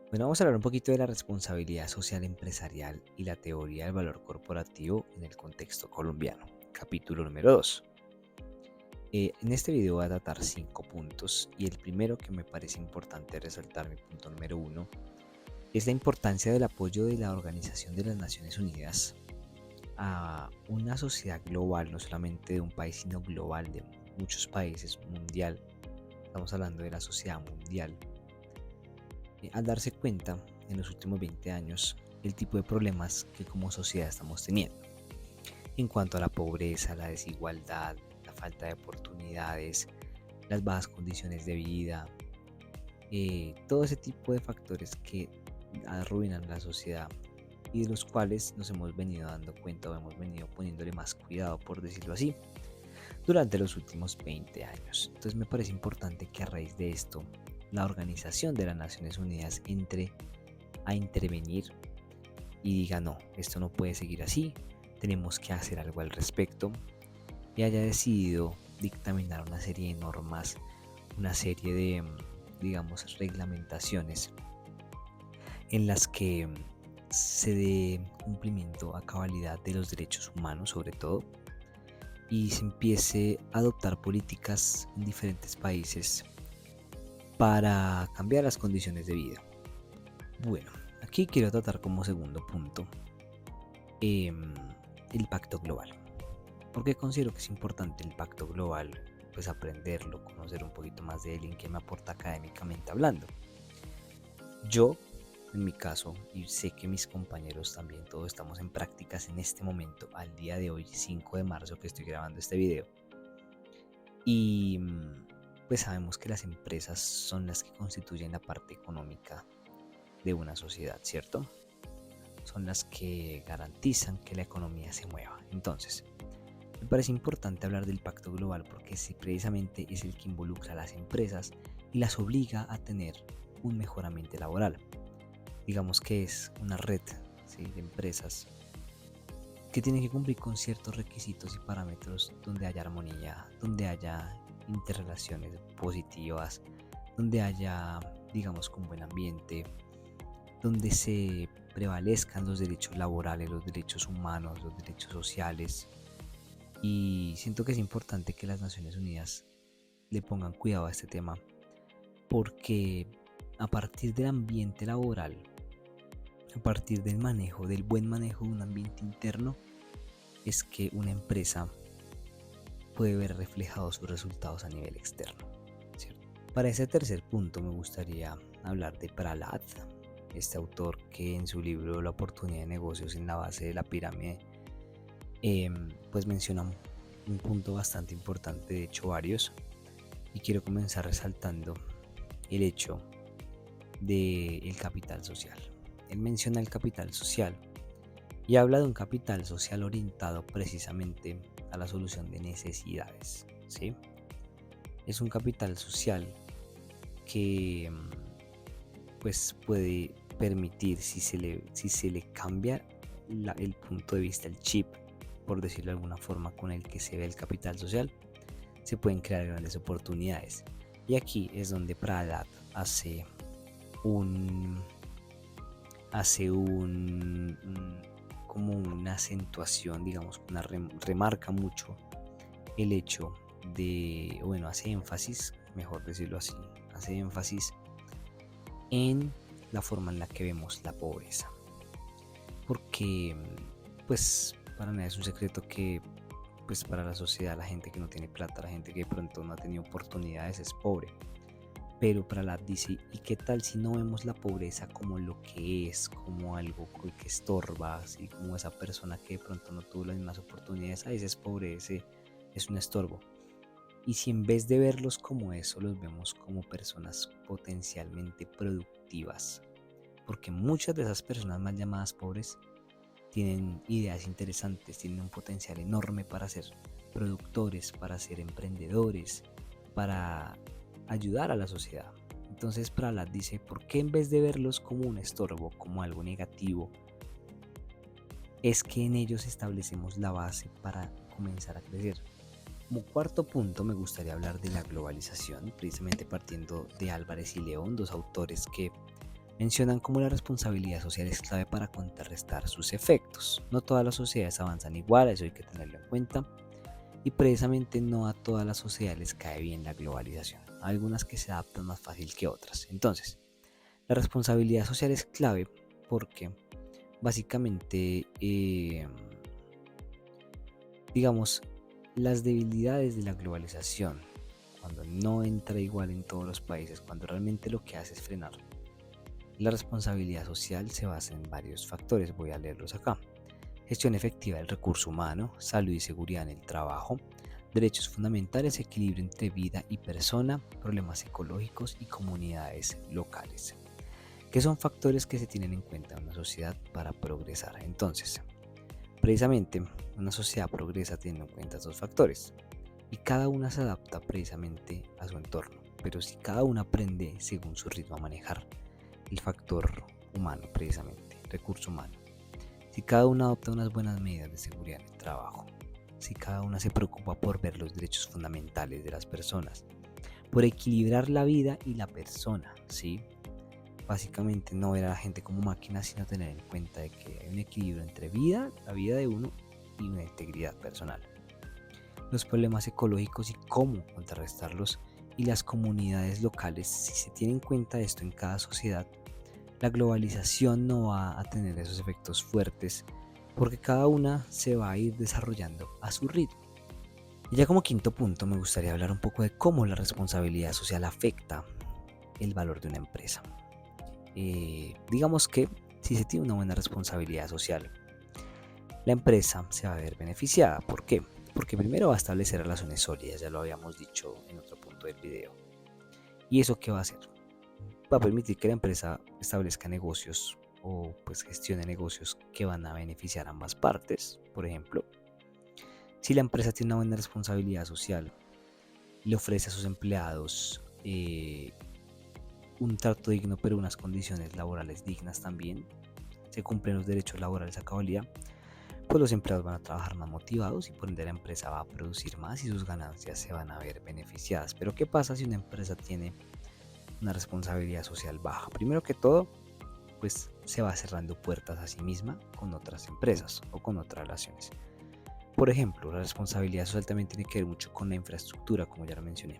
Bueno, vamos a hablar un poquito de la responsabilidad social empresarial y la teoría del valor corporativo en el contexto colombiano. Capítulo número 2. En este video voy a tratar 5 puntos y el primero que me parece importante resaltar, mi punto número 1, es la importancia del apoyo de la Organización de las Naciones Unidas a una sociedad global, no solamente de un país, sino global, de muchos países, mundial. Estamos hablando de la sociedad mundial. Al darse cuenta en los últimos 20 años el tipo de problemas que como sociedad estamos teniendo en cuanto a la pobreza, la desigualdad, la falta de oportunidades, las bajas condiciones de vida, todo ese tipo de factores que arruinan la sociedad y de los cuales nos hemos venido dando cuenta o hemos venido poniéndole más cuidado, por decirlo así, durante los últimos 20 años. Entonces me parece importante que a raíz de esto, la Organización de las Naciones Unidas entre a intervenir y diga: no, esto no puede seguir así, tenemos que hacer algo al respecto, y haya decidido dictaminar una serie de normas, una serie de, digamos, reglamentaciones en las que se dé cumplimiento a cabalidad de los derechos humanos sobre todo, y se empiece a adoptar políticas en diferentes países para cambiar las condiciones de vida. Bueno, aquí quiero tratar como segundo punto em, el pacto global. ¿Por qué considero que es importante el pacto global? Pues aprenderlo, conocer un poquito más de él y en qué me aporta académicamente hablando. Yo, en mi caso, y sé que mis compañeros también, todos estamos en prácticas en este momento, al día de hoy, 5 de marzo que estoy grabando este video. Y pues sabemos que las empresas son las que constituyen la parte económica de una sociedad, ¿cierto? Son las que garantizan que la economía se mueva. Entonces, me parece importante hablar del pacto global porque precisamente es el que involucra a las empresas y las obliga a tener un mejor ambiente laboral. Digamos que es una red, ¿sí?, de empresas que tienen que cumplir con ciertos requisitos y parámetros donde haya armonía, donde haya interrelaciones positivas, donde haya, digamos, un buen ambiente, donde se prevalezcan los derechos laborales, los derechos humanos, los derechos sociales. Y siento que es importante que las Naciones Unidas le pongan cuidado a este tema porque a partir del ambiente laboral, a partir del manejo, del buen manejo de un ambiente interno, es que una empresa puede ver reflejados sus resultados a nivel externo, ¿cierto? Para ese tercer punto me gustaría hablar de Prahalad, este autor que en su libro La oportunidad de negocios en la base de la pirámide, pues menciona un punto bastante importante, de hecho varios, y quiero comenzar resaltando el hecho del capital social. Él menciona el capital social y habla de un capital social orientado precisamente a la solución de necesidades, ¿sí? Es un capital social que pues puede permitir, si se le cambia el punto de vista, el chip, por decirlo de alguna forma, con el que se ve el capital social, se pueden crear grandes oportunidades. Y aquí es donde Prahalad un, como una acentuación, digamos, remarca mucho el hecho de, bueno, hace énfasis, mejor decirlo así, hace énfasis en la forma en la que vemos la pobreza. Porque, pues, para nada es un secreto que, pues, para la sociedad, la gente que no tiene plata, la gente que de pronto no ha tenido oportunidades es pobre. Pero Prahalad dice: ¿y qué tal si no vemos la pobreza como lo que es, como algo que estorba, así como esa persona que de pronto no tuvo las mismas oportunidades? A ese es pobre, ese es un estorbo. Y si en vez de verlos como eso, los vemos como personas potencialmente productivas, porque muchas de esas personas mal llamadas pobres tienen ideas interesantes, tienen un potencial enorme para ser productores, para ser emprendedores, para ayudar a la sociedad. Entonces Prahalad dice: ¿por qué en vez de verlos como un estorbo, como algo negativo, es que en ellos establecemos la base para comenzar a crecer? Como cuarto punto me gustaría hablar de la globalización, precisamente partiendo de Álvarez y León, dos autores que mencionan cómo la responsabilidad social es clave para contrarrestar sus efectos. No todas las sociedades avanzan igual, eso hay que tenerlo en cuenta. Y precisamente no a todas las sociedades les cae bien la globalización. Hay algunas que se adaptan más fácil que otras. Entonces, la responsabilidad social es clave porque básicamente, digamos, las debilidades de la globalización, cuando no entra igual en todos los países, cuando realmente lo que hace es frenar, la responsabilidad social se basa en varios factores, voy a leerlos acá. Gestión efectiva del recurso humano, salud y seguridad en el trabajo, derechos fundamentales, equilibrio entre vida y persona, problemas ecológicos y comunidades locales, que son factores que se tienen en cuenta en una sociedad para progresar. Entonces, precisamente, una sociedad progresa teniendo en cuenta estos factores y cada una se adapta precisamente a su entorno, pero si cada una aprende según su ritmo a manejar el factor humano, precisamente, recurso humano, si cada una adopta unas buenas medidas de seguridad en el trabajo, si cada una se preocupa por ver los derechos fundamentales de las personas, por equilibrar la vida y la persona, ¿sí? Básicamente no ver a la gente como máquinas, sino tener en cuenta de que hay un equilibrio entre vida, la vida de uno, y una integridad personal. Los problemas ecológicos y cómo contrarrestarlos, y las comunidades locales, si se tiene en cuenta esto en cada sociedad, la globalización no va a tener esos efectos fuertes porque cada una se va a ir desarrollando a su ritmo. Y ya como quinto punto me gustaría hablar un poco de cómo la responsabilidad social afecta el valor de una empresa. Digamos que si se tiene una buena responsabilidad social, la empresa se va a ver beneficiada. ¿Por qué? Porque primero va a establecer relaciones sólidas, ya lo habíamos dicho en otro punto del video. ¿Y eso qué va a hacer? Va a permitir que la empresa establezca negocios o pues gestione negocios que van a beneficiar a ambas partes. Por ejemplo, si la empresa tiene una buena responsabilidad social, le ofrece a sus empleados un trato digno pero unas condiciones laborales dignas también, se cumplen los derechos laborales a cabalidad, pues los empleados van a trabajar más motivados y por ende la empresa va a producir más y sus ganancias se van a ver beneficiadas. Pero ¿qué pasa si una empresa tiene una responsabilidad social baja? Primero que todo, pues se va cerrando puertas a sí misma con otras empresas o con otras relaciones. Por ejemplo, la responsabilidad social también tiene que ver mucho con la infraestructura, como ya lo mencioné.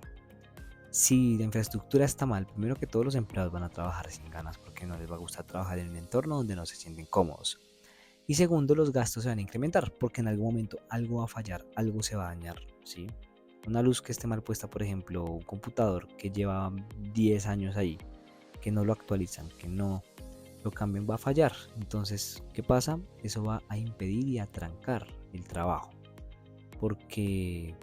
Si la infraestructura está mal, primero que todos los empleados van a trabajar sin ganas porque no les va a gustar trabajar en un entorno donde no se sienten cómodos. Y segundo, los gastos se van a incrementar porque en algún momento algo va a fallar, algo se va a dañar, ¿sí? Una luz que esté mal puesta, por ejemplo, un computador que lleva 10 años ahí, que no lo actualizan, que no lo cambian, va a fallar. Entonces, ¿qué pasa? Eso va a impedir y a trancar el trabajo porque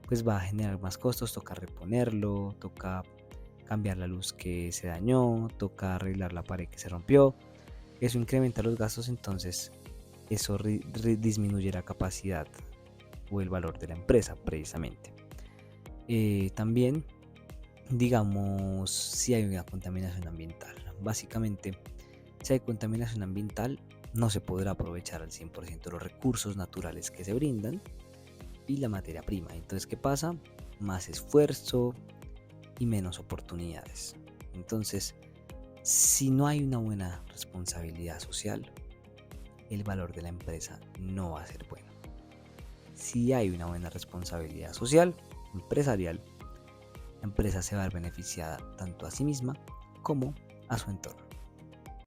pues va a generar más costos, toca reponerlo, toca cambiar la luz que se dañó, toca arreglar la pared que se rompió. Eso incrementa los gastos, entonces eso disminuye la capacidad o el valor de la empresa precisamente. También, digamos, si hay una contaminación ambiental. Básicamente, si hay contaminación ambiental, no se podrá aprovechar al 100% los recursos naturales que se brindan y la materia prima. Entonces, ¿qué pasa? Más esfuerzo y menos oportunidades. Entonces, si no hay una buena responsabilidad social, el valor de la empresa no va a ser bueno. Si hay una buena responsabilidad social, empresarial, la empresa se va a ver beneficiada tanto a sí misma como a su entorno.